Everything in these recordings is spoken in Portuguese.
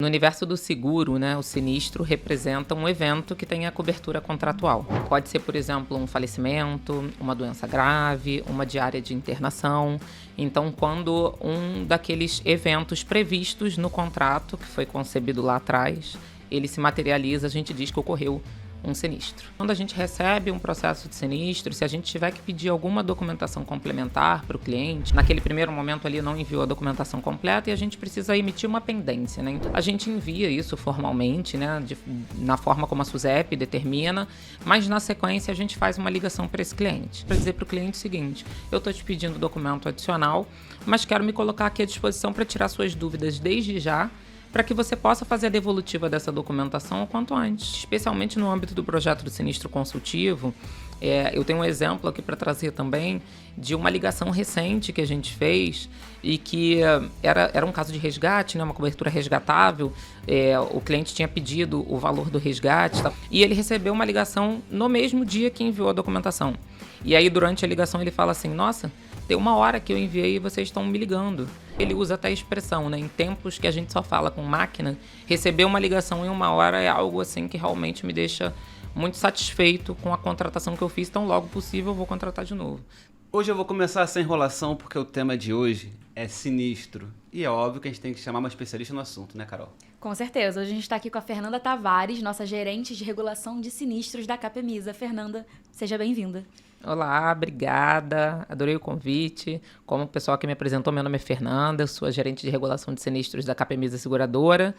No universo do seguro, né, o sinistro representa um evento que tem a cobertura contratual. Pode ser, por exemplo, um falecimento, uma doença grave, uma diária de internação. Então, quando um daqueles eventos previstos no contrato, que foi concebido lá atrás, ele se materializa, a gente diz que ocorreu um sinistro. Quando a gente recebe um processo de sinistro, se a gente tiver que pedir alguma documentação complementar para o cliente, naquele primeiro momento ali não enviou a documentação completa e a gente precisa emitir uma pendência, né? Então, a gente envia isso formalmente, né, na forma como a SUSEP determina, mas na sequência a gente faz uma ligação para esse cliente, para dizer para o cliente o seguinte: eu estou te pedindo documento adicional, mas quero me colocar aqui à disposição para tirar suas dúvidas desde já, para que você possa fazer a devolutiva dessa documentação o quanto antes. Especialmente no âmbito do projeto do sinistro consultivo, eu tenho um exemplo aqui para trazer também de uma ligação recente que a gente fez e que era um caso de resgate, né, uma cobertura resgatável. O cliente tinha pedido o valor do resgate, tá? E ele recebeu uma ligação no mesmo dia que enviou a documentação. E aí, durante a ligação, ele fala assim: nossa, tem 1 hora que eu enviei e vocês estão me ligando. Ele usa até a expressão, né? Em tempos que a gente só fala com máquina, receber uma ligação em 1 hora é algo assim que realmente me deixa muito satisfeito com a contratação que eu fiz. Tão logo possível eu vou contratar de novo. Hoje eu vou começar essa enrolação porque o tema de hoje é sinistro. E é óbvio que a gente tem que chamar uma especialista no assunto, né, Carol? Com certeza. Hoje a gente está aqui com a Fernanda Tavares, nossa gerente de regulação de sinistros da Capemisa. Fernanda, seja bem-vinda. Olá, obrigada, adorei o convite. Como o pessoal que me apresentou, meu nome é Fernanda, sou a gerente de regulação de sinistros da Capemisa Seguradora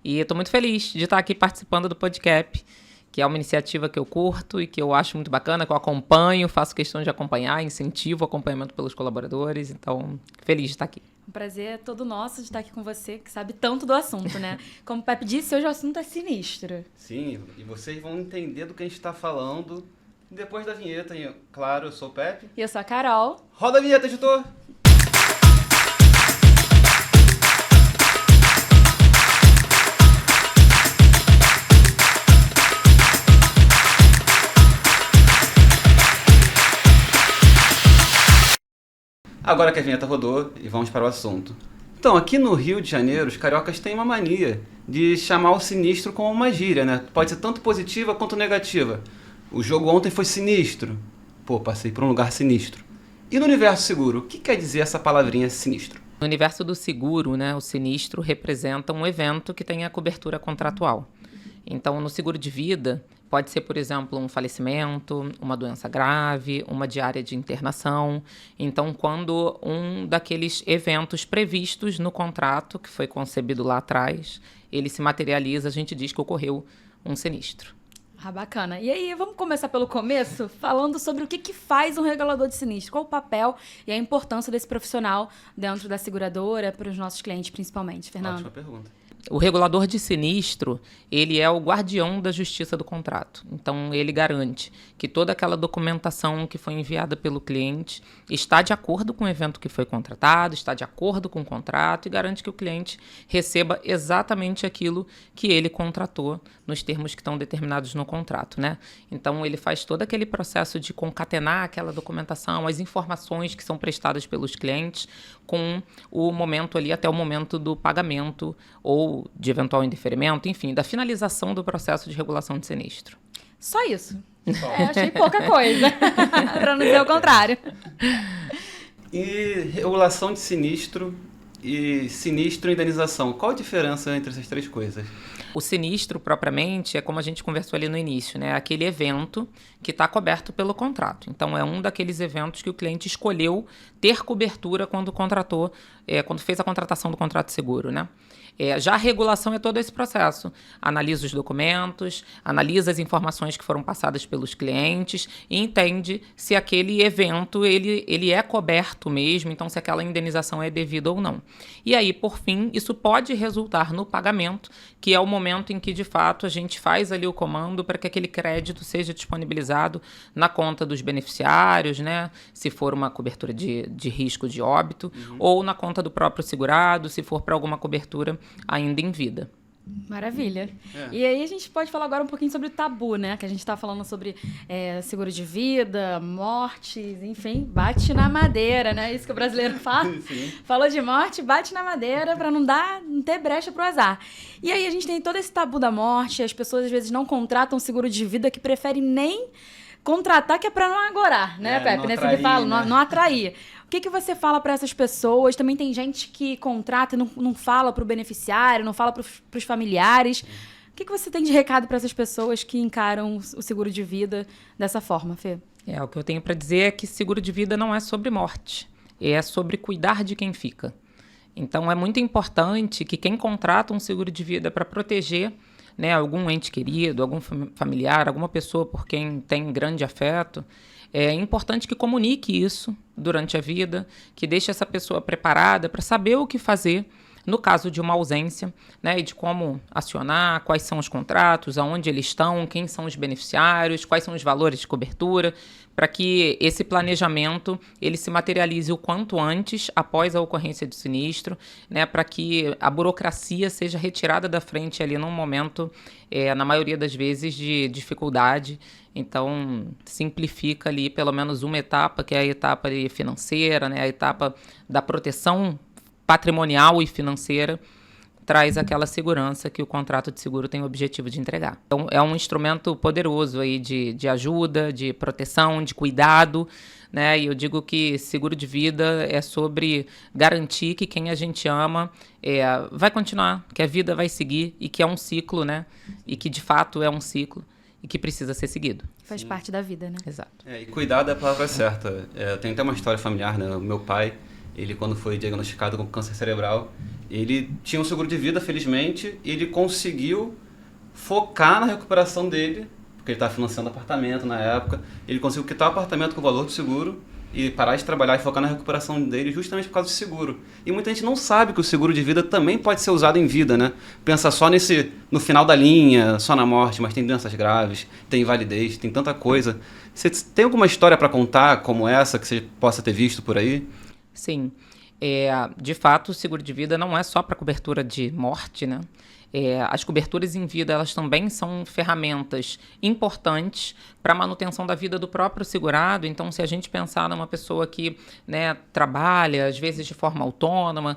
e estou muito feliz de estar aqui participando do podcast, que é uma iniciativa que eu curto e que eu acho muito bacana, que eu acompanho, faço questão de acompanhar, incentivo o acompanhamento pelos colaboradores, então feliz de estar aqui. Um prazer todo nosso de estar aqui com você, que sabe tanto do assunto, né? Como o Pepe disse, hoje o assunto é sinistro. Sim, e vocês vão entender do que a gente está falando depois da vinheta. E, claro, eu sou o Pepe. E eu sou a Carol. Roda a vinheta, editor! Agora que a vinheta rodou, e vamos para o assunto. Então, aqui no Rio de Janeiro, os cariocas têm uma mania de chamar o sinistro como uma gíria, né? Pode ser tanto positiva quanto negativa. O jogo ontem foi sinistro. Pô, passei por um lugar sinistro. E no universo seguro, o que quer dizer essa palavrinha sinistro? No universo do seguro, né, o sinistro representa um evento que tem a cobertura contratual. Então, no seguro de vida, pode ser, por exemplo, um falecimento, uma doença grave, uma diária de internação. Então, quando um daqueles eventos previstos no contrato, que foi concebido lá atrás, ele se materializa, a gente diz que ocorreu um sinistro. Ah, bacana. E aí, vamos começar pelo começo, falando sobre o que faz um regulador de sinistro, qual o papel e a importância desse profissional dentro da seguradora, para os nossos clientes principalmente. Fernando? Ótima pergunta. O regulador de sinistro, ele é o guardião da justiça do contrato. Então, ele garante que toda aquela documentação que foi enviada pelo cliente está de acordo com o evento que foi contratado, está de acordo com o contrato e garante que o cliente receba exatamente aquilo que ele contratou nos termos que estão determinados no contrato, né? Então, ele faz todo aquele processo de concatenar aquela documentação, as informações que são prestadas pelos clientes com o momento ali, até o momento do pagamento ou de eventual indeferimento, enfim, da finalização do processo de regulação de sinistro. Só isso. Achei pouca coisa, para não dizer o contrário. E regulação de sinistro e sinistro e indenização, qual a diferença entre essas três coisas? O sinistro, propriamente, é como a gente conversou ali no início, né? Aquele evento que está coberto pelo contrato. Então, é um daqueles eventos que o cliente escolheu ter cobertura quando contratou, quando fez a contratação do contrato de seguro, né? Já a regulação é todo esse processo. Analisa os documentos, analisa as informações que foram passadas pelos clientes e entende se aquele evento ele é coberto mesmo, então se aquela indenização é devida ou não. E aí, por fim, isso pode resultar no pagamento, que é o momento em que, de fato, a gente faz ali o comando para que aquele crédito seja disponibilizado na conta dos beneficiários, né? Se for uma cobertura de risco de óbito, ou na conta do próprio segurado, se for para alguma cobertura ainda em vida. Maravilha. E aí a gente pode falar agora um pouquinho sobre o tabu, né? Que a gente está falando sobre seguro de vida, mortes, enfim, bate na madeira, né? Isso que o brasileiro fala. Sim. Falou de morte, bate na madeira para não ter brecha pro azar. E aí a gente tem todo esse tabu da morte, as pessoas às vezes não contratam seguro de vida, que preferem nem contratar, que é para não agorar, né, Pepe? Não Né? atrair, Você fala, né? não atrair. O que você fala para essas pessoas? Também tem gente que contrata e não fala para o beneficiário, não fala para os familiares. O que você tem de recado para essas pessoas que encaram o seguro de vida dessa forma, Fê? O que eu tenho para dizer é que seguro de vida não é sobre morte, é sobre cuidar de quem fica. Então, é muito importante que quem contrata um seguro de vida para proteger, né, algum ente querido, algum familiar, alguma pessoa por quem tem grande afeto, é importante que comunique isso durante a vida, que deixe essa pessoa preparada para saber o que fazer no caso de uma ausência, né, e de como acionar, quais são os contratos, aonde eles estão, quem são os beneficiários, quais são os valores de cobertura, para que esse planejamento ele se materialize o quanto antes, após a ocorrência do sinistro, né, para que a burocracia seja retirada da frente ali num momento, na maioria das vezes, de dificuldade. Então, simplifica ali pelo menos uma etapa, que é a etapa ali financeira, né, a etapa da proteção patrimonial e financeira, traz aquela segurança que o contrato de seguro tem o objetivo de entregar. Então, é um instrumento poderoso aí de ajuda, de proteção, de cuidado, né? E eu digo que seguro de vida é sobre garantir que quem a gente ama vai continuar, que a vida vai seguir e que é um ciclo, né? E que de fato é um ciclo e que precisa ser seguido. Faz parte da vida, né? Exato. E cuidado é a palavra certa. Tem até uma história familiar, né? O meu pai, ele quando foi diagnosticado com câncer cerebral, ele tinha um seguro de vida, felizmente, e ele conseguiu focar na recuperação dele, porque ele estava financiando apartamento na época, ele conseguiu quitar o apartamento com o valor do seguro e parar de trabalhar e focar na recuperação dele justamente por causa do seguro. E muita gente não sabe que o seguro de vida também pode ser usado em vida, né? Pensa só no final da linha, só na morte, mas tem doenças graves, tem invalidez, tem tanta coisa. Você tem alguma história para contar como essa que você possa ter visto por aí? Sim. De fato, o seguro de vida não é só para cobertura de morte, né? As coberturas em vida, elas também são ferramentas importantes para a manutenção da vida do próprio segurado. Então, se a gente pensar numa pessoa que, né, trabalha, às vezes de forma autônoma,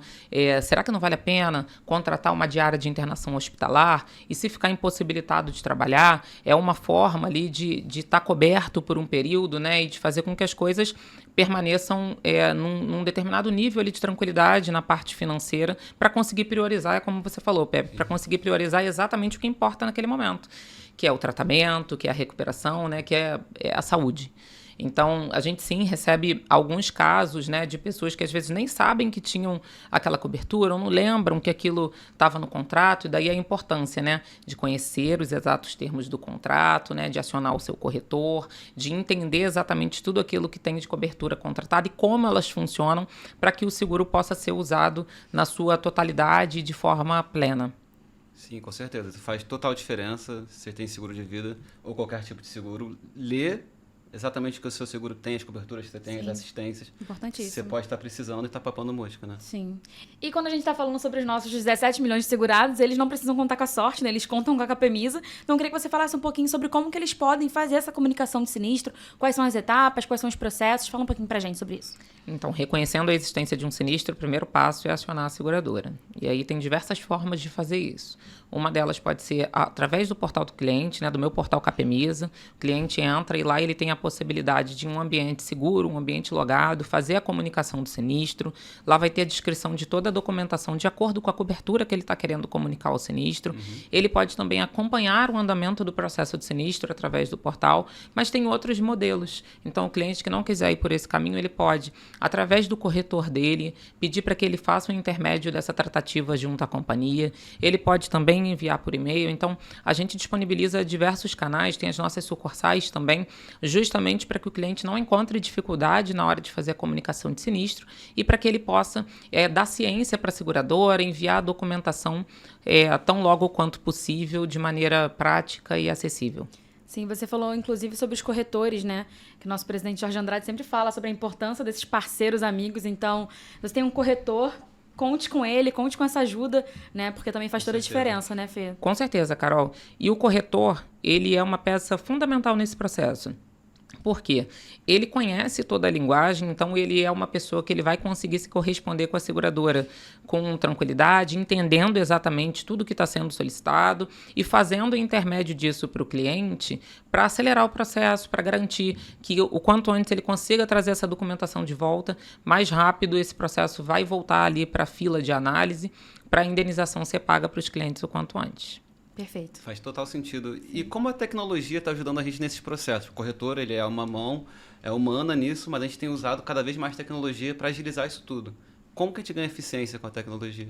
será que não vale a pena contratar uma diária de internação hospitalar? E se ficar impossibilitado de trabalhar, é uma forma ali de estar coberto por um período, né, e de fazer com que as coisas permaneçam num determinado nível ali de tranquilidade na parte financeira para conseguir priorizar, como você falou, Pepe, para conseguir priorizar exatamente o que importa naquele momento, que é o tratamento, que é a recuperação, né, que é a saúde. Então, a gente sim recebe alguns casos, né, de pessoas que às vezes nem sabem que tinham aquela cobertura ou não lembram que aquilo estava no contrato, e daí a importância, né, de conhecer os exatos termos do contrato, né, de acionar o seu corretor, de entender exatamente tudo aquilo que tem de cobertura contratada e como elas funcionam para que o seguro possa ser usado na sua totalidade e de forma plena. Sim, com certeza. Isso faz total diferença se você tem seguro de vida ou qualquer tipo de seguro. Lê exatamente o que o seu seguro tem, as coberturas que você tem, as assistências. Importantíssimo. Você pode estar precisando e estar papando mosca, né? Sim. E quando a gente está falando sobre os nossos 17 milhões de segurados, eles não precisam contar com a sorte, né? Eles contam com a Capemisa. Então, eu queria que você falasse um pouquinho sobre como que eles podem fazer essa comunicação de sinistro, quais são as etapas, quais são os processos. Fala um pouquinho pra gente sobre isso. Então, reconhecendo a existência de um sinistro, o primeiro passo é acionar a seguradora. E aí tem diversas formas de fazer isso. Uma delas pode ser através do portal do cliente, né, do meu portal Capemisa. O cliente entra e lá ele tem a possibilidade de um ambiente seguro, um ambiente logado, fazer a comunicação do sinistro. Lá vai ter a descrição de toda a documentação de acordo com a cobertura que ele está querendo comunicar ao sinistro. Ele pode também acompanhar o andamento do processo de sinistro através do portal, mas tem outros modelos. Então, o cliente que não quiser ir por esse caminho, ele pode, através do corretor dele, pedir para que ele faça o intermédio dessa tratativa junto à companhia. Ele pode também enviar por e-mail. Então, a gente disponibiliza diversos canais, tem as nossas sucursais também, justamente para que o cliente não encontre dificuldade na hora de fazer a comunicação de sinistro e para que ele possa dar ciência para a seguradora, enviar a documentação tão logo quanto possível, de maneira prática e acessível. Sim, você falou inclusive sobre os corretores, né? Que o nosso presidente Jorge Andrade sempre fala sobre a importância desses parceiros amigos. Então, você tem um corretor conte com ele, conte com essa ajuda, né? Porque também faz toda a diferença, né, Fê? Com certeza, Carol. E o corretor, ele é uma peça fundamental nesse processo. Por quê? Ele conhece toda a linguagem, então ele é uma pessoa que ele vai conseguir se corresponder com a seguradora com tranquilidade, entendendo exatamente tudo que está sendo solicitado e fazendo o intermédio disso para o cliente para acelerar o processo, para garantir que o quanto antes ele consiga trazer essa documentação de volta, mais rápido esse processo vai voltar ali para a fila de análise, para a indenização ser paga para os clientes o quanto antes. Perfeito. Faz total sentido. E como a tecnologia está ajudando a gente nesses processos? O corretor, ele é uma mão, é humana nisso, mas a gente tem usado cada vez mais tecnologia para agilizar isso tudo. Como que a gente ganha eficiência com a tecnologia?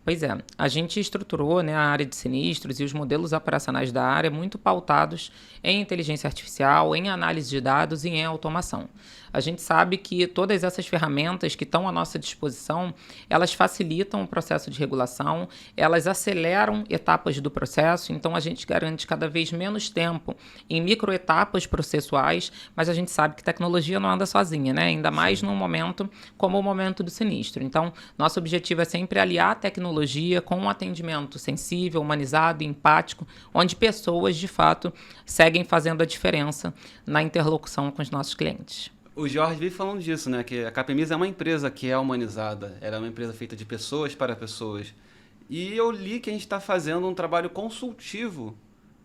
Pois é, a gente estruturou, né, a área de sinistros e os modelos operacionais da área muito pautados em inteligência artificial, em análise de dados e em automação. A gente sabe que todas essas ferramentas que estão à nossa disposição, elas facilitam o processo de regulação, elas aceleram etapas do processo, então a gente garante cada vez menos tempo em microetapas processuais, mas a gente sabe que tecnologia não anda sozinha, né? Ainda mais num momento como o momento do sinistro. Então, nosso objetivo é sempre aliar a tecnologia com um atendimento sensível, humanizado e empático, onde pessoas, de fato, seguem fazendo a diferença na interlocução com os nossos clientes. O Jorge vive falando disso, né? Que a Capemisa é uma empresa que é humanizada. Ela é uma empresa feita de pessoas para pessoas. E eu li que a gente está fazendo um trabalho consultivo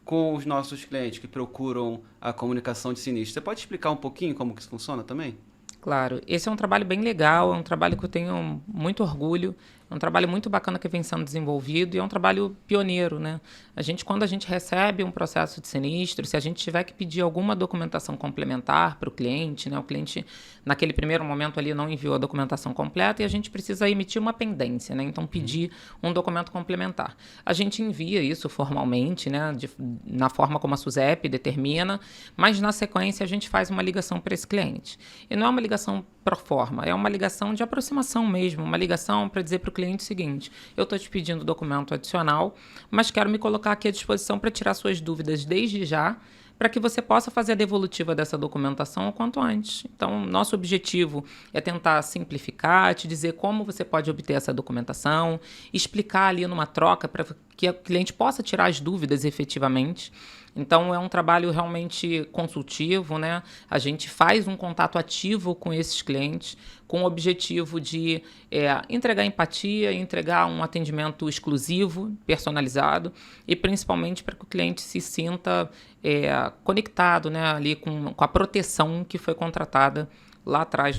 com os nossos clientes que procuram a comunicação de sinistro. Você pode explicar um pouquinho como que isso funciona também? Claro, esse é um trabalho bem legal, é um trabalho que eu tenho muito orgulho, é um trabalho muito bacana que vem sendo desenvolvido e é um trabalho pioneiro, né? Quando a gente recebe um processo de sinistro, se a gente tiver que pedir alguma documentação complementar para o cliente, né? O cliente, naquele primeiro momento ali, não enviou a documentação completa e a gente precisa emitir uma pendência, né? Então, pedir um documento complementar. A gente envia isso formalmente, né? Na forma como a SUSEP determina, mas na sequência a gente faz uma ligação para esse cliente. E não é uma ligação pro forma, é uma ligação de aproximação mesmo, uma ligação para dizer para o cliente o seguinte: eu estou te pedindo documento adicional, mas quero me colocar aqui à disposição para tirar suas dúvidas desde já, para que você possa fazer a devolutiva dessa documentação o quanto antes. Então, nosso objetivo é tentar simplificar, te dizer como você pode obter essa documentação, explicar ali numa troca para que o cliente possa tirar as dúvidas efetivamente. Então, é um trabalho realmente consultivo, né? A gente faz um contato ativo com esses clientes com o objetivo de entregar empatia, entregar um atendimento exclusivo, personalizado e principalmente para que o cliente se sinta conectado, né, ali com a proteção que foi contratada lá atrás,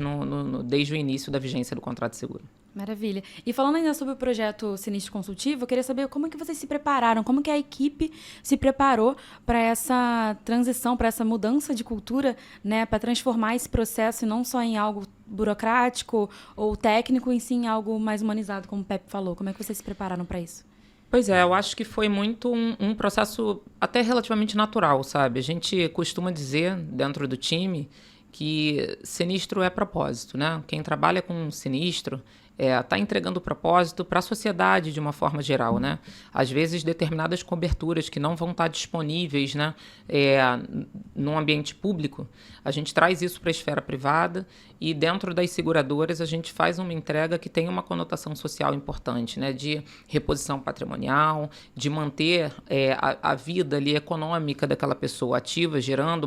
desde o início da vigência do contrato de seguro. Maravilha. E falando ainda sobre o projeto Sinistro Consultivo, eu queria saber como é que vocês se prepararam, como que a equipe se preparou para essa transição, para essa mudança de cultura, né, para transformar esse processo não só em algo burocrático ou técnico, em sim em algo mais humanizado, como o Pepe falou. Como é que vocês se prepararam para isso? Pois é, eu acho que foi muito um processo até relativamente natural, sabe? A gente costuma dizer dentro do time que sinistro é propósito, né? Quem trabalha com sinistro está entregando propósito para a sociedade de uma forma geral, né? Às vezes, determinadas coberturas que não vão estar disponíveis, né, num ambiente público, a gente traz isso para a esfera privada e dentro das seguradoras a gente faz uma entrega que tem uma conotação social importante, né, de reposição patrimonial, de manter a vida ali econômica daquela pessoa ativa,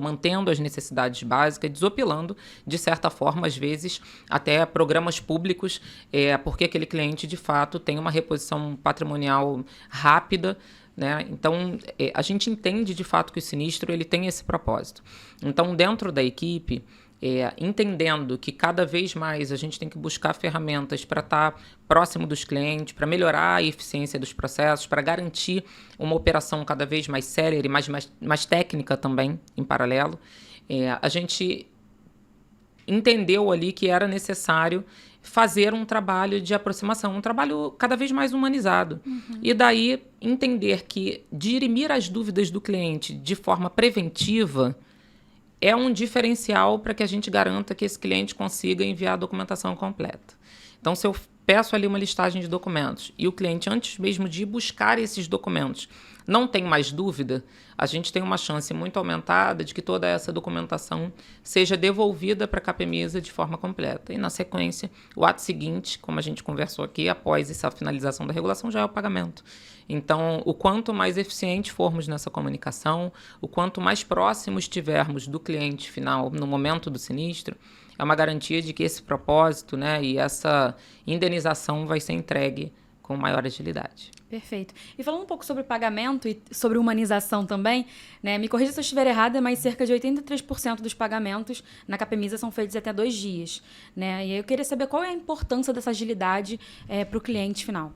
mantendo as necessidades básicas, desopilando, de certa forma, às vezes, até programas públicos, porque aquele cliente, de fato, tem uma reposição patrimonial rápida, né? Então, a gente entende, de fato, que o sinistro ele tem esse propósito. Então, dentro da equipe, entendendo que cada vez mais a gente tem que buscar ferramentas para estar próximo dos clientes, para melhorar a eficiência dos processos, para garantir uma operação cada vez mais célere, mais técnica também, em paralelo, a gente entendeu ali que era necessário fazer um trabalho de aproximação, um trabalho cada vez mais humanizado. Uhum. E daí entender que dirimir as dúvidas do cliente de forma preventiva é um diferencial para que a gente garanta que esse cliente consiga enviar a documentação completa. Então, se eu peço ali uma listagem de documentos e o cliente, antes mesmo de buscar esses documentos, não tem mais dúvida, a gente tem uma chance muito aumentada de que toda essa documentação seja devolvida para a Capemisa de forma completa. E, na sequência, o ato seguinte, como a gente conversou aqui, após essa finalização da regulação, já é o pagamento. Então, o quanto mais eficiente formos nessa comunicação, o quanto mais próximos estivermos do cliente final no momento do sinistro, é uma garantia de que esse propósito, né, e essa indenização vai ser entregue com maior agilidade. Perfeito. E falando um pouco sobre pagamento e sobre humanização também, né, me corrija se eu estiver errada, mas cerca de 83% dos pagamentos na Capemisa são feitos até 2 dias. Né? E aí eu queria saber qual é a importância dessa agilidade para o cliente final.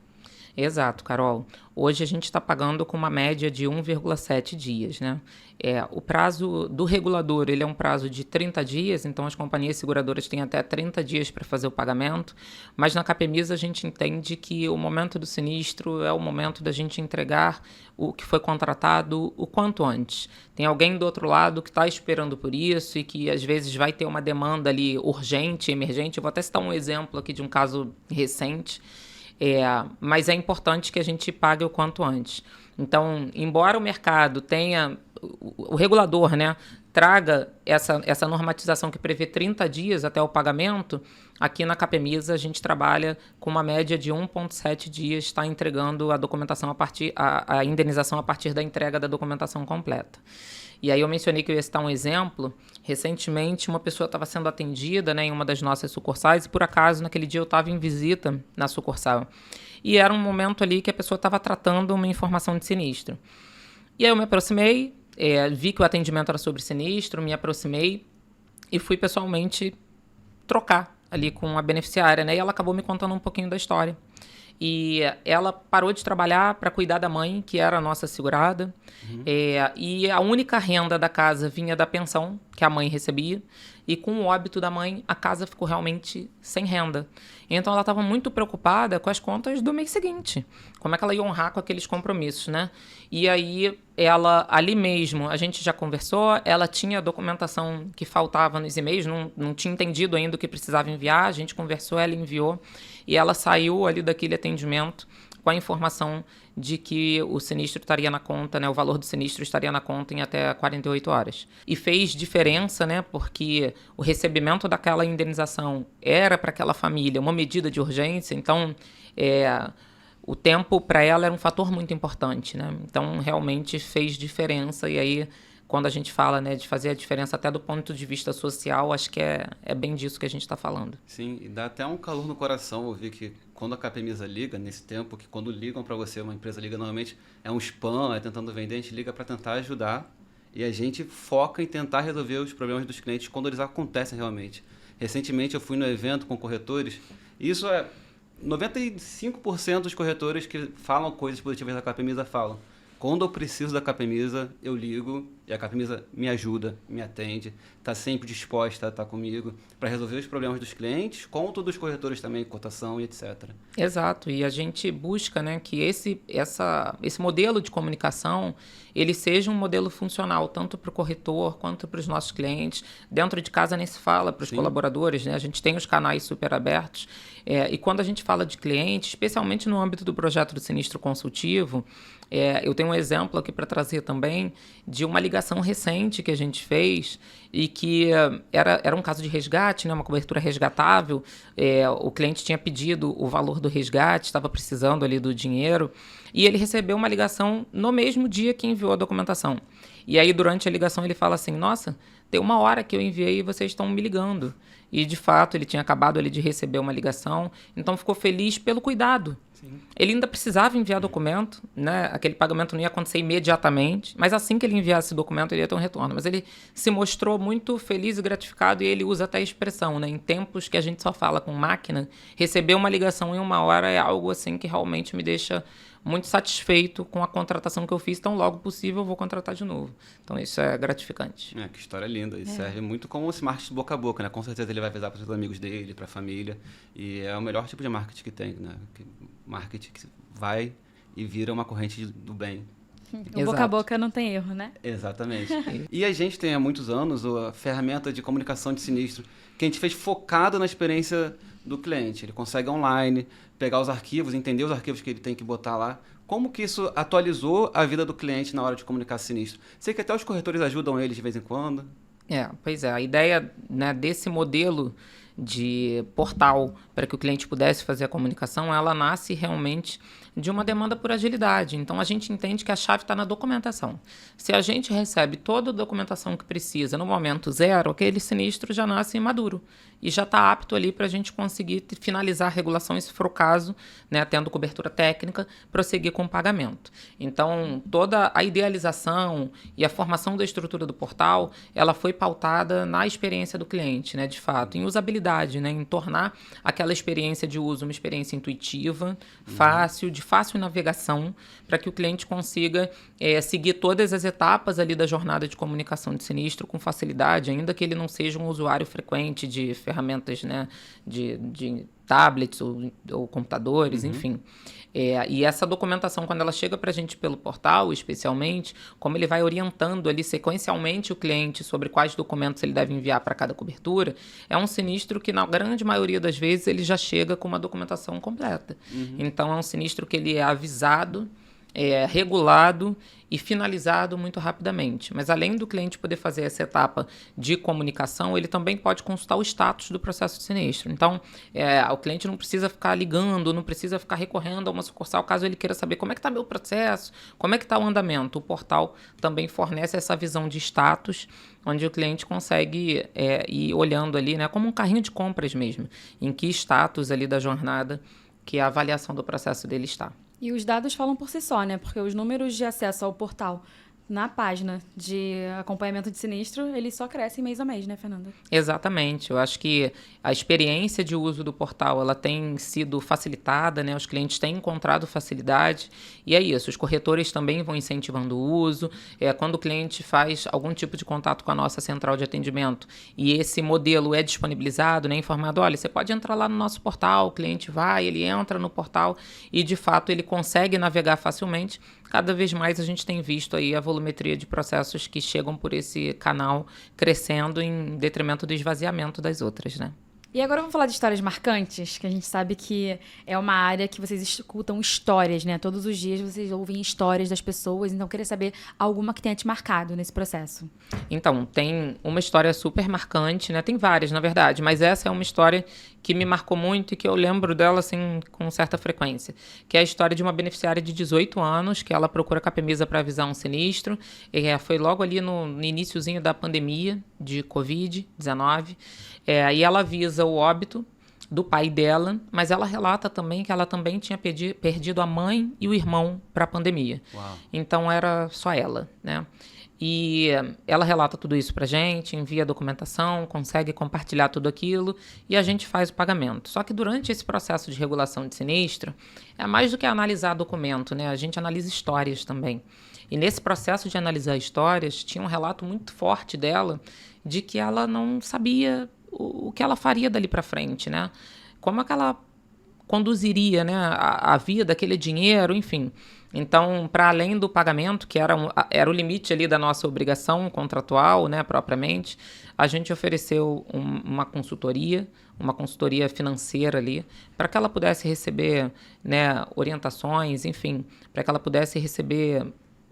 Exato, Carol. Hoje a gente está pagando com uma média de 1,7 dias, né? O prazo do regulador, ele é um prazo de 30 dias, então as companhias seguradoras têm até 30 dias para fazer o pagamento, mas na Capemisa a gente entende que o momento do sinistro é o momento da gente entregar o que foi contratado o quanto antes. Tem alguém do outro lado que está esperando por isso e que às vezes vai ter uma demanda ali urgente, emergente. Eu vou até citar um exemplo aqui de um caso recente. Mas é importante que a gente pague o quanto antes. Então, embora o mercado tenha, o regulador, né, traga essa normatização que prevê 30 dias até o pagamento, aqui na Capemisa a gente trabalha com uma média de 1,7 dias, está entregando a documentação a indenização a partir da entrega da documentação completa. E aí eu mencionei que eu ia citar um exemplo. Recentemente, uma pessoa estava sendo atendida, né, em uma das nossas sucursais e, por acaso, naquele dia eu estava em visita na sucursal. E era um momento ali que a pessoa estava tratando uma informação de sinistro. E aí eu me aproximei, vi que o atendimento era sobre sinistro, me aproximei e fui pessoalmente trocar ali com a beneficiária, né? E ela acabou me contando um pouquinho da história. E ela parou de trabalhar para cuidar da mãe, que era a nossa segurada. E a única renda da casa vinha da pensão que a mãe recebia. E com o óbito da mãe, a casa ficou realmente sem renda. Então ela estava muito preocupada com as contas do mês seguinte. Como é que ela ia honrar com aqueles compromissos, né? E aí ela, ali mesmo, a gente já conversou, ela tinha a documentação que faltava nos e-mails, não tinha entendido ainda o que precisava enviar, a gente conversou, ela enviou. E ela saiu ali daquele atendimento com a informação de que o sinistro estaria na conta, né, o valor do sinistro estaria na conta em até 48 horas. E fez diferença, né, porque o recebimento daquela indenização era para aquela família uma medida de urgência, então o tempo para ela era um fator muito importante, né? Então realmente fez diferença. E aí, quando a gente fala, né, de fazer a diferença até do ponto de vista social, acho que é bem disso que a gente está falando. Sim, e dá até um calor no coração ouvir que quando a Capemisa liga, nesse tempo, que quando ligam para você, uma empresa liga normalmente, é um spam, é tentando vender, a gente liga para tentar ajudar e a gente foca em tentar resolver os problemas dos clientes quando eles acontecem realmente. Recentemente eu fui no evento com corretores e isso 95% dos corretores que falam coisas positivas da Capemisa falam. Quando eu preciso da Capemisa, eu ligo e a Capemisa me ajuda, me atende, está sempre disposta a estar comigo para resolver os problemas dos clientes, conto dos corretores também, cotação e etc. Exato, e a gente busca, né, que esse modelo de comunicação ele seja um modelo funcional, tanto para o corretor quanto para os nossos clientes. Dentro de casa nem se fala para os colaboradores, né? A gente tem os canais super abertos. E quando a gente fala de cliente, especialmente no âmbito do projeto do sinistro consultivo, eu tenho um exemplo aqui para trazer também de uma ligação recente que a gente fez e que era um caso de resgate, né, uma cobertura resgatável. O cliente tinha pedido o valor do resgate, estava precisando ali do dinheiro e ele recebeu uma ligação no mesmo dia que enviou a documentação. E aí, durante a ligação, ele fala assim, nossa, tem 1 hora que eu enviei e vocês estão me ligando. E, de fato, ele tinha acabado ali de receber uma ligação, então ficou feliz pelo cuidado. Sim. Ele ainda precisava enviar documento, né? Aquele pagamento não ia acontecer imediatamente, mas assim que ele enviasse o documento, ele ia ter um retorno. Mas ele se mostrou muito feliz e gratificado, e ele usa até a expressão, né? Em tempos que a gente só fala com máquina, receber uma ligação em 1 hora é algo assim que realmente me deixa muito satisfeito com a contratação que eu fiz, tão logo possível eu vou contratar de novo. Então isso é gratificante. Que história linda. E serve muito como esse marketing boca a boca, né? Com certeza ele vai avisar para os amigos dele, para a família. E é o melhor tipo de marketing que tem, né? Marketing que vai e vira uma corrente do bem. O boca a boca não tem erro, né? Exatamente. E a gente tem há muitos anos a ferramenta de comunicação de sinistro que a gente fez focado na experiência do cliente. Ele consegue online pegar os arquivos, entender os arquivos que ele tem que botar lá. Como que isso atualizou a vida do cliente na hora de comunicar sinistro? Sei que até os corretores ajudam eles de vez em quando. Pois é. A ideia, né, desse modelo de portal para que o cliente pudesse fazer a comunicação, ela nasce realmente de uma demanda por agilidade. Então, a gente entende que a chave está na documentação. Se a gente recebe toda a documentação que precisa no momento zero, aquele sinistro já nasce maduro e já está apto ali para a gente conseguir finalizar a regulação, se for o caso, né, tendo cobertura técnica, prosseguir com o pagamento. Então, toda a idealização e a formação da estrutura do portal, ela foi pautada na experiência do cliente, né, de fato, em usabilidade, né, em tornar aquela experiência de uso uma experiência intuitiva, fácil, de fácil navegação, para que o cliente consiga seguir todas as etapas ali da jornada de comunicação de sinistro com facilidade, ainda que ele não seja um usuário frequente de ferramentas, né, de tablets ou computadores, enfim. E essa documentação, quando ela chega para a gente pelo portal, especialmente, como ele vai orientando ali sequencialmente o cliente sobre quais documentos ele deve enviar para cada cobertura, é um sinistro que, na grande maioria das vezes, ele já chega com uma documentação completa. Então, é um sinistro que ele é avisado, regulado e finalizado muito rapidamente. Mas além do cliente poder fazer essa etapa de comunicação, ele também pode consultar o status do processo de sinistro. Então, o cliente não precisa ficar ligando, não precisa ficar recorrendo a uma sucursal, caso ele queira saber como é que está meu processo, como é que está o andamento. O portal também fornece essa visão de status, onde o cliente consegue ir olhando ali, né, como um carrinho de compras mesmo, em que status ali da jornada que a avaliação do processo dele está. E os dados falam por si só, né? Porque os números de acesso ao portal na página de acompanhamento de sinistro, eles só crescem mês a mês, né, Fernanda? Exatamente. Eu acho que a experiência de uso do portal, ela tem sido facilitada, né? Os clientes têm encontrado facilidade. E é isso, os corretores também vão incentivando o uso. Quando o cliente faz algum tipo de contato com a nossa central de atendimento e esse modelo é disponibilizado, né, informado, olha, você pode entrar lá no nosso portal, o cliente vai, ele entra no portal e, de fato, ele consegue navegar facilmente. Cada vez mais a gente tem visto aí a volumetria de processos que chegam por esse canal crescendo em detrimento do esvaziamento das outras, né? E agora vamos falar de histórias marcantes, que a gente sabe que é uma área que vocês escutam histórias, né? Todos os dias vocês ouvem histórias das pessoas, então eu queria saber alguma que tenha te marcado nesse processo. Então, tem uma história super marcante, né? Tem várias, na verdade, mas essa é uma história que me marcou muito e que eu lembro dela, assim, com certa frequência, que é a história de uma beneficiária de 18 anos, que ela procura Capemisa para avisar um sinistro, foi logo ali no iniciozinho da pandemia de Covid-19, e ela avisa o óbito do pai dela, mas ela relata também que ela também tinha perdido a mãe e o irmão para a pandemia. Uau. Então, era só ela, né? E ela relata tudo isso pra gente, envia a documentação, consegue compartilhar tudo aquilo e a gente faz o pagamento. Só que durante esse processo de regulação de sinistro, é mais do que analisar documento, né? A gente analisa histórias também. E nesse processo de analisar histórias, tinha um relato muito forte dela de que ela não sabia o que ela faria dali para frente, né? Como é que ela conduziria, né, a vida, aquele dinheiro, enfim. Então, para além do pagamento, que era o limite ali da nossa obrigação contratual, né, propriamente, a gente ofereceu uma consultoria financeira ali, para que ela pudesse receber, né, orientações, enfim, para que ela pudesse receber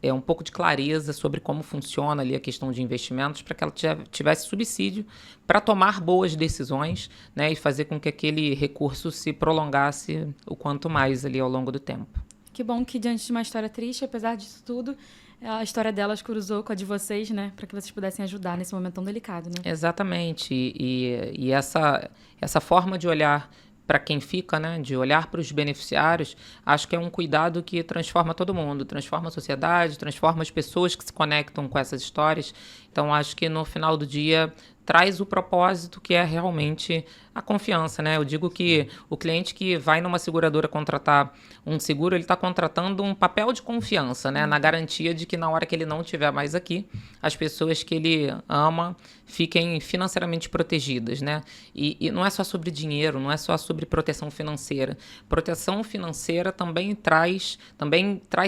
um pouco de clareza sobre como funciona ali a questão de investimentos, para que ela tivesse subsídio para tomar boas decisões, né, e fazer com que aquele recurso se prolongasse o quanto mais ali ao longo do tempo. Que bom que, diante de uma história triste, apesar disso tudo, a história delas cruzou com a de vocês, né, para que vocês pudessem ajudar nesse momento tão delicado, né? Exatamente. E essa forma de olhar para quem fica, né, de olhar para os beneficiários, acho que é um cuidado que transforma todo mundo, transforma a sociedade, transforma as pessoas que se conectam com essas histórias. Então, acho que no final do dia traz o propósito que é realmente a confiança, né? Eu digo que o cliente que vai numa seguradora contratar um seguro, ele está contratando um papel de confiança, né? Na garantia de que na hora que ele não estiver mais aqui, as pessoas que ele ama fiquem financeiramente protegidas, né? E não é só sobre dinheiro, não é só sobre proteção financeira. Proteção financeira também traz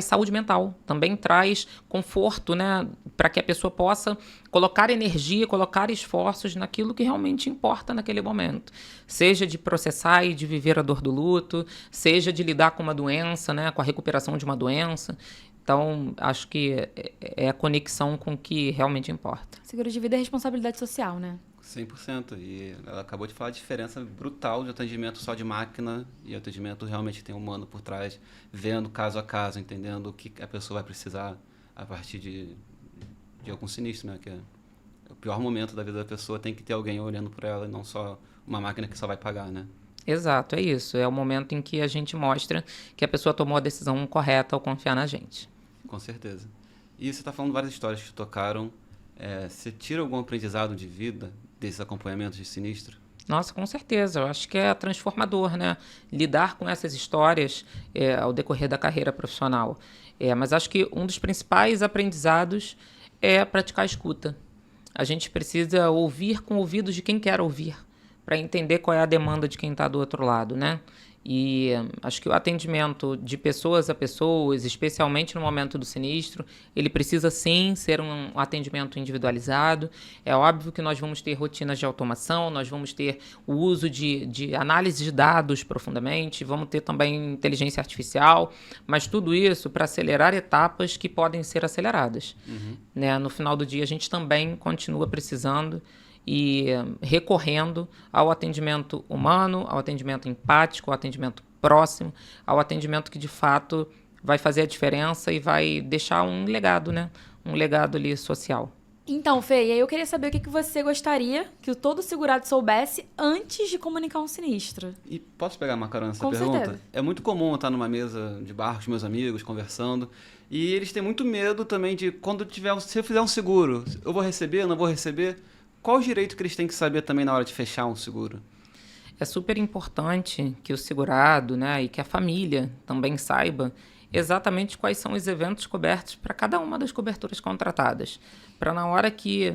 saúde mental, também traz conforto, né? Para que a pessoa possa colocar energia, colocar esforços naquilo que realmente importa naquele momento. Seja de processar e de viver a dor do luto, seja de lidar com uma doença, né? Com a recuperação de uma doença. Então, acho que é a conexão com o que realmente importa. Seguro de vida é responsabilidade social, né? 100%. E ela acabou de falar a diferença brutal de atendimento só de máquina e atendimento realmente tem humano por trás, vendo caso a caso, entendendo o que a pessoa vai precisar a partir de algum sinistro, né? Que é o pior momento da vida da pessoa, tem que ter alguém olhando por ela e não só uma máquina que só vai pagar, né? Exato, é isso. É o momento em que a gente mostra que a pessoa tomou a decisão correta ao confiar na gente. Com certeza. E você está falando várias histórias que te tocaram. Você tira algum aprendizado de vida desses acompanhamentos de sinistro? Nossa, com certeza. Eu acho que é transformador, né? Lidar com essas histórias ao decorrer da carreira profissional. Mas acho que um dos principais aprendizados é praticar a escuta. A gente precisa ouvir com ouvidos de quem quer ouvir, para entender qual é a demanda de quem está do outro lado, né? E acho que o atendimento de pessoas a pessoas, especialmente no momento do sinistro, ele precisa sim ser um atendimento individualizado. É óbvio que nós vamos ter rotinas de automação, nós vamos ter o uso de análise de dados profundamente, vamos ter também inteligência artificial, mas tudo isso para acelerar etapas que podem ser aceleradas. Né? No final do dia, a gente também continua precisando e recorrendo ao atendimento humano, ao atendimento empático, ao atendimento próximo, ao atendimento que de fato vai fazer a diferença e vai deixar um legado, né? Um legado ali social. Então, Fê, e aí eu queria saber o que você gostaria que o todo segurado soubesse antes de comunicar um sinistro. E posso pegar uma carona nessa Com pergunta? certeza. É muito comum eu estar numa mesa de bar com os meus amigos, conversando, e eles têm muito medo também de se eu fizer um seguro, eu vou receber, não vou receber? Qual o direito que eles têm que saber também na hora de fechar um seguro? É super importante que o segurado, né, e que a família também saiba exatamente quais são os eventos cobertos para cada uma das coberturas contratadas. Para na hora que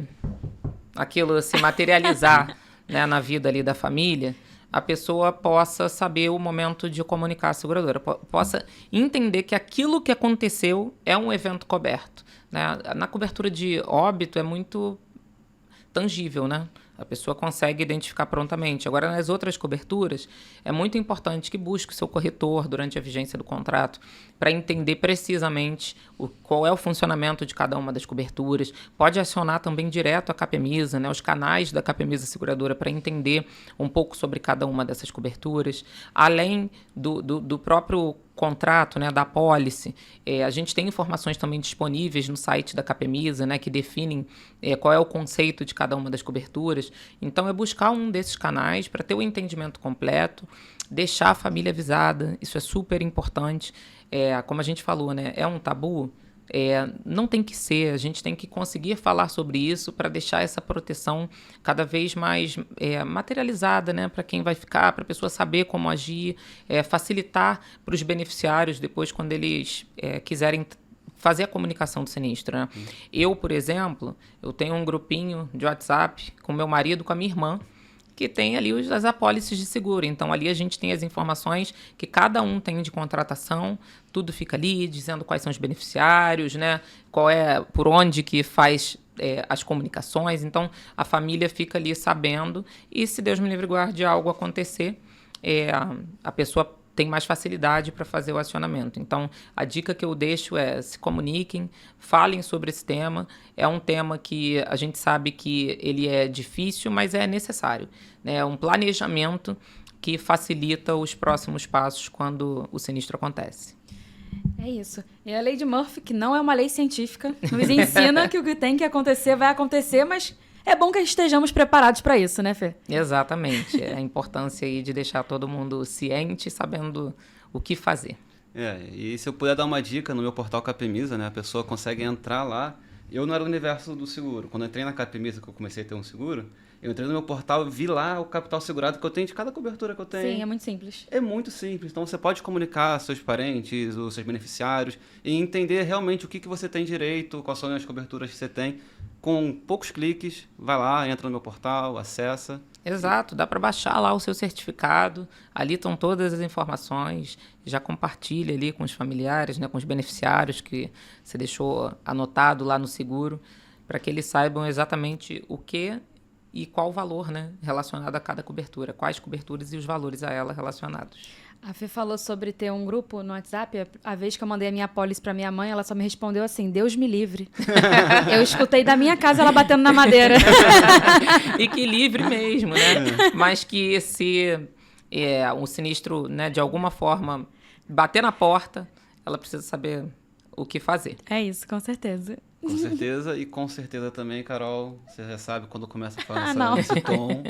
aquilo se materializar né, na vida ali da família, a pessoa possa saber o momento de comunicar a seguradora, possa entender que aquilo que aconteceu é um evento coberto. Né? Na cobertura de óbito é muito tangível, né? A pessoa consegue identificar prontamente. Agora, nas outras coberturas, é muito importante que busque o seu corretor durante a vigência do contrato para entender precisamente qual é o funcionamento de cada uma das coberturas. Pode acionar também direto a Capemisa, né, os canais da Capemisa Seguradora para entender um pouco sobre cada uma dessas coberturas. Além do próprio contrato, né, da apólice, a gente tem informações também disponíveis no site da Capemisa, né, que definem qual é o conceito de cada uma das coberturas. Então, é buscar um desses canais para ter o entendimento completo, deixar a família avisada, isso é super importante. Como a gente falou, né, é um tabu, não tem que ser, a gente tem que conseguir falar sobre isso para deixar essa proteção cada vez mais materializada, né, para quem vai ficar, para a pessoa saber como agir, facilitar para os beneficiários depois quando eles quiserem fazer a comunicação do sinistro. Né? Eu, por exemplo, eu tenho um grupinho de WhatsApp com meu marido, com a minha irmã, que tem ali as apólices de seguro. Então, ali a gente tem as informações que cada um tem de contratação, tudo fica ali, dizendo quais são os beneficiários, né? Por onde que faz as comunicações. Então, a família fica ali sabendo e, se Deus me livre e guarde algo acontecer, a pessoa tem mais facilidade para fazer o acionamento. Então, a dica que eu deixo é se comuniquem, falem sobre esse tema. É um tema que a gente sabe que ele é difícil, mas é necessário. Né? É um planejamento que facilita os próximos passos quando o sinistro acontece. É isso. E a lei de Murphy, que não é uma lei científica, nos ensina que o que tem que acontecer vai acontecer, mas é bom que estejamos preparados para isso, né, Fê? Exatamente. É a importância aí de deixar todo mundo ciente, sabendo o que fazer. E se eu puder dar uma dica no meu portal Capemisa, né, a pessoa consegue entrar lá. Eu não era do universo do seguro. Quando eu entrei na Capemisa, que eu comecei a ter um seguro, Eu entrei no meu portal, vi lá o capital segurado que eu tenho de cada cobertura que eu tenho. Sim, é muito simples. É muito simples. Então você pode comunicar seus parentes, os seus beneficiários e entender realmente o que você tem direito, quais são as coberturas que você tem. Com poucos cliques, vai lá, entra no meu portal, acessa. Exato, dá para baixar lá o seu certificado, ali estão todas as informações, já compartilha ali com os familiares, né, com os beneficiários que você deixou anotado lá no seguro, para que eles saibam exatamente o que e qual o valor, né, relacionado a cada cobertura, quais coberturas e os valores a ela relacionados. A Fê falou sobre ter um grupo no WhatsApp. A vez que eu mandei a minha pólice pra minha mãe, ela só me respondeu assim, Deus me livre. Eu escutei da minha casa ela batendo na madeira. E que livre mesmo, né? Mas que se o sinistro, né, de alguma forma, bater na porta, ela precisa saber o que fazer. É isso, com certeza. Com certeza, e com certeza também, Carol, você já sabe quando começa a falar não. esse tom,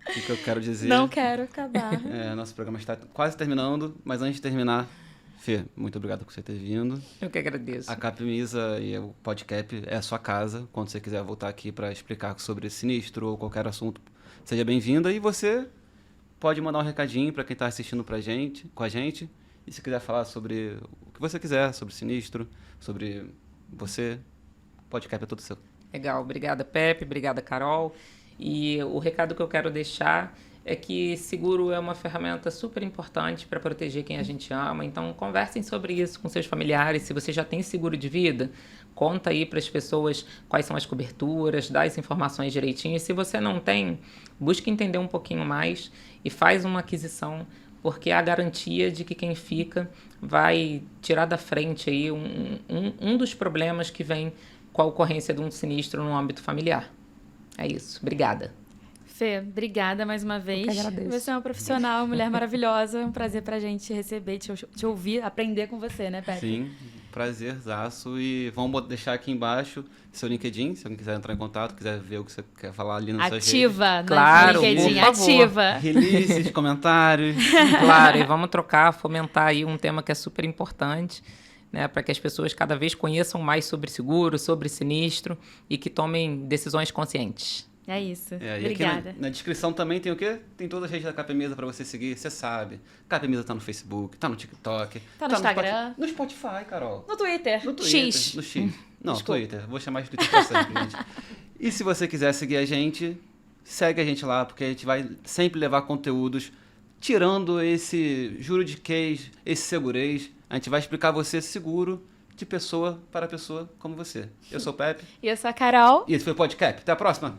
o que eu quero dizer. Não quero acabar. Nosso programa está quase terminando, mas antes de terminar, Fê, muito obrigado por você ter vindo. Eu que agradeço. A Capemisa e o Podcap é a sua casa. Quando você quiser voltar aqui para explicar sobre sinistro ou qualquer assunto, seja bem-vinda. E você pode mandar um recadinho para quem está assistindo com a gente. E se quiser falar sobre o que você quiser, sobre sinistro, sobre você, o Podcap é todo seu. Legal, obrigada, Pepe, obrigada, Carol. E o recado que eu quero deixar é que seguro é uma ferramenta super importante para proteger quem a gente ama. Então, conversem sobre isso com seus familiares. Se você já tem seguro de vida, conta aí para as pessoas quais são as coberturas, dá as informações direitinho. E se você não tem, busque entender um pouquinho mais e faz uma aquisição, porque é a garantia de que quem fica vai tirar da frente aí um dos problemas que vem com a ocorrência de um sinistro no âmbito familiar. É isso. Obrigada. Fê, obrigada mais uma vez. Eu que agradeço. Você é uma profissional, uma mulher maravilhosa. É um prazer pra gente receber, te ouvir, aprender com você, né, Pepe? Sim, prazerzaço. E vamos deixar aqui embaixo seu LinkedIn, se alguém quiser entrar em contato, quiser ver o que você quer falar ali nas suas redes. Ativa no Claro, LinkedIn, por favor. ativa. Releases, comentários. Claro, e vamos trocar, fomentar aí um tema que é super importante, né, para que as pessoas cada vez conheçam mais sobre seguro, sobre sinistro e que tomem decisões conscientes. É isso. E Obrigada. aqui na descrição também tem o quê? Tem todas as redes da Capemisa para você seguir, você sabe. Capemisa tá no Facebook, tá no TikTok. Tá no Instagram. No Spotify, Carol. No Twitter. No Twitter. X. No X. Não, Desculpa. Twitter. Vou chamar de Twitter pra sempre, gente. E se você quiser seguir a gente, segue a gente lá, porque a gente vai sempre levar conteúdos tirando esse juridiquês, esse segurês. A gente vai explicar você seguro de pessoa para pessoa como você. Eu sou o Pepe. E eu sou a Carol. E esse foi o Podcap. Até a próxima.